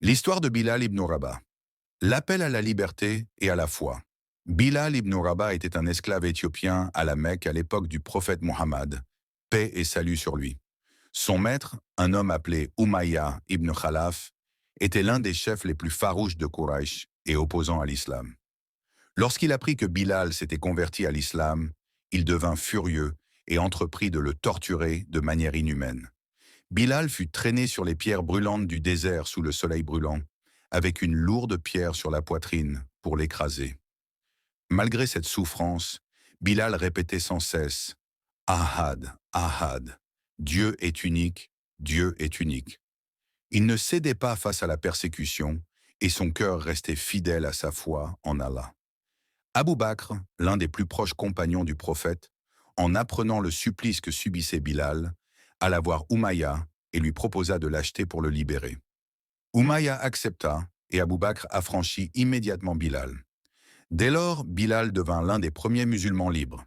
L'histoire de Bilal ibn Rabah. L'appel à la liberté et à la foi. Bilal ibn Rabah était un esclave éthiopien à la Mecque à l'époque du prophète Mohammed, paix et salut sur lui. Son maître, un homme appelé Umayya ibn Khalaf, était l'un des chefs les plus farouches de Quraysh et opposant à l'islam. Lorsqu'il apprit que Bilal s'était converti à l'islam, il devint furieux et entreprit de le torturer de manière inhumaine. Bilal fut traîné sur les pierres brûlantes du désert sous le soleil brûlant, avec une lourde pierre sur la poitrine pour l'écraser. Malgré cette souffrance, Bilal répétait sans cesse « Ahad, Ahad, Dieu est unique, Dieu est unique ». Il ne cédait pas face à la persécution et son cœur restait fidèle à sa foi en Allah. Abu Bakr, l'un des plus proches compagnons du prophète, en apprenant le supplice que subissait Bilal, alla voir Umayya et lui proposa de l'acheter pour le libérer. Umayya accepta et Abu Bakr affranchit immédiatement Bilal. Dès lors, Bilal devint l'un des premiers musulmans libres.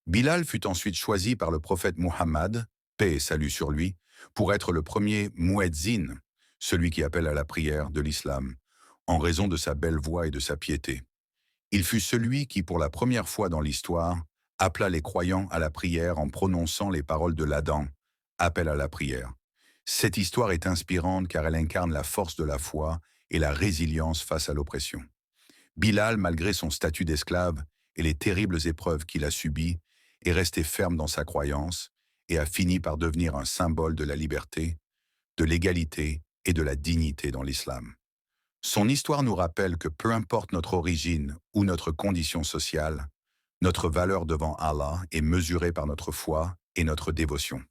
Bilal fut ensuite choisi par le prophète Muhammad, paix et salut sur lui, pour être le premier muezzin, celui qui appelle à la prière de l'islam, en raison de sa belle voix et de sa piété. Il fut celui qui, pour la première fois dans l'histoire, appela les croyants à la prière en prononçant les paroles de l'Adhan, appel à la prière. Cette histoire est inspirante car elle incarne la force de la foi et la résilience face à l'oppression. Bilal, malgré son statut d'esclave et les terribles épreuves qu'il a subies, est resté ferme dans sa croyance et a fini par devenir un symbole de la liberté, de l'égalité et de la dignité dans l'islam. Son histoire nous rappelle que peu importe notre origine ou notre condition sociale, notre valeur devant Allah est mesurée par notre foi et notre dévotion.